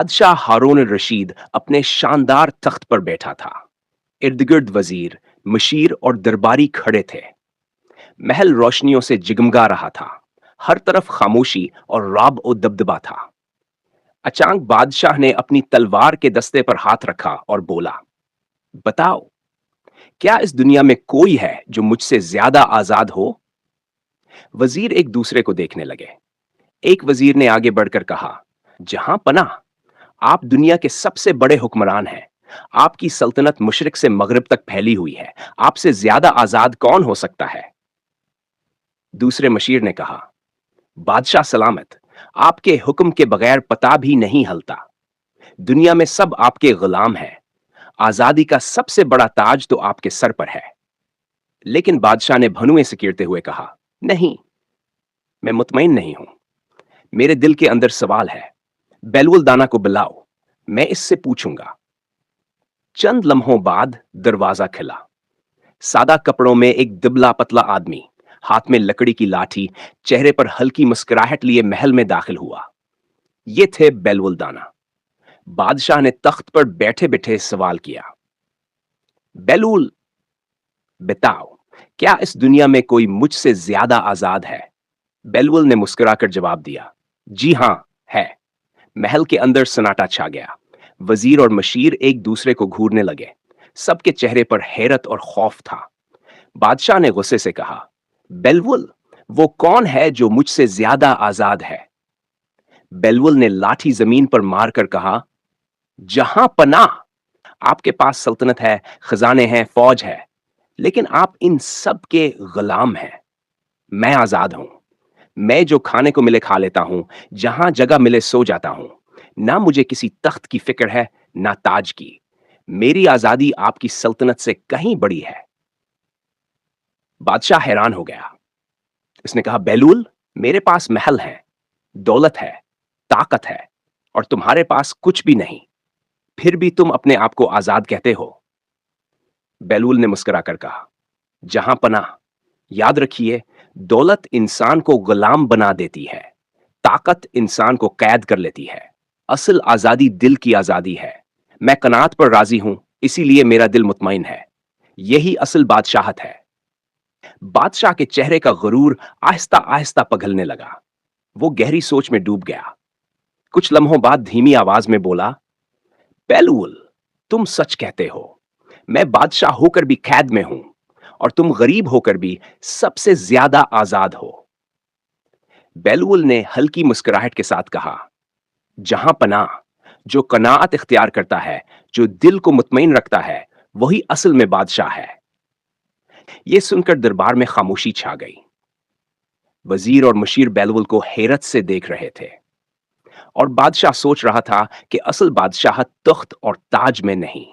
बादशाह हारून रशीद अपने शानदार तख्त पर बैठा था। इर्द गिर्द वजीर, मशीर और दरबारी खड़े थे। महल रोशनियों से जिगमगा रहा था। हर तरफ खामोशी और राब और दबदबा था। अचानक बादशाह ने अपनी तलवार के दस्ते पर हाथ रखा और बोला, बताओ, क्या इस दुनिया में कोई है जो मुझसे ज्यादा आजाद हो? वजीर एक दूसरे को देखने लगे। एक वजीर ने आगे बढ़कर कहा, जहां पनाह, आप दुनिया के सबसे बड़े हुक्मरान हैं। आपकी सल्तनत मशरिक से मगरिब तक फैली हुई है। आपसे ज्यादा आजाद कौन हो सकता है? दूसरे मशीर ने कहा, बादशाह सलामत, आपके हुक्म के बगैर पता भी नहीं हलता। दुनिया में सब आपके गुलाम हैं। आजादी का सबसे बड़ा ताज तो आपके सर पर है। लेकिन बादशाह ने भनुए से कीरते हुए कहा, नहीं, मैं मुतमईन नहीं हूं। मेरे दिल के अंदर सवाल है। बेलवुल दाना को बुलाओ, मैं इससे पूछूंगा। चंद लम्हों बाद दरवाजा खिला। सादा कपड़ों में एक दुबला पतला आदमी, हाथ में लकड़ी की लाठी, चेहरे पर हल्की मुस्कुराहट लिए महल में दाखिल हुआ। ये थे बेलवुल दाना। बादशाह ने तख्त पर बैठे बैठे सवाल किया, बेलूल, बताओ, क्या इस दुनिया में कोई मुझसे ज्यादा आजाद है? बेलवुल ने मुस्कुराकर जवाब दिया, जी हां, है। महल के अंदर सन्नाटा छा गया। वजीर और मशीर एक दूसरे को घूरने लगे। सबके चेहरे पर हैरत और खौफ था। बादशाह ने गुस्से से कहा, बेलवुल, वो कौन है जो मुझसे ज्यादा आजाद है? बेलवुल ने लाठी जमीन पर मारकर कहा, जहां पनाह, आपके पास सल्तनत है, खजाने हैं, फौज है, लेकिन आप इन सब के गुलाम हैं। मैं आजाद हूं। मैं जो खाने को मिले खा लेता हूं, जहां जगह मिले सो जाता हूं। ना मुझे किसी तख्त की फिक्र है, ना ताज की। मेरी आजादी आपकी सल्तनत से कहीं बड़ी है। बादशाह हैरान हो गया। इसने कहा, बेलूल, मेरे पास महल है, दौलत है, ताकत है, और तुम्हारे पास कुछ भी नहीं। फिर भी तुम अपने आप को आजाद कहते हो। बेलूल ने मुस्कुराकर कहा, जहां पनाह, याद रखिए, दौलत इंसान को गुलाम बना देती है, ताकत इंसान को कैद कर लेती है। असल आजादी दिल की आजादी है। मैं कनात पर राजी हूं, इसीलिए मेरा दिल मुतमईन है। यही असल बादशाहत है। बादशाह के चेहरे का गुरूर आहिस्ता आहिस्ता पिघलने लगा। वो गहरी सोच में डूब गया। कुछ लम्हों बाद धीमी आवाज में बोला, बेलूल, तुम सच कहते हो। मैं बादशाह होकर भी कैद में हूं, और तुम गरीब होकर भी सबसे ज्यादा आजाद हो। बेलवुल ने हल्की मुस्कुराहट के साथ कहा, जहां पनाह, जो कनाअत इख्तियार करता है, जो दिल को मुतमईन रखता है, वही असल में बादशाह है। यह सुनकर दरबार में खामोशी छा गई। वजीर और मुशीर बेलवुल को हैरत से देख रहे थे, और बादशाह सोच रहा था कि असल बादशाहत तख्त और ताज में नहीं,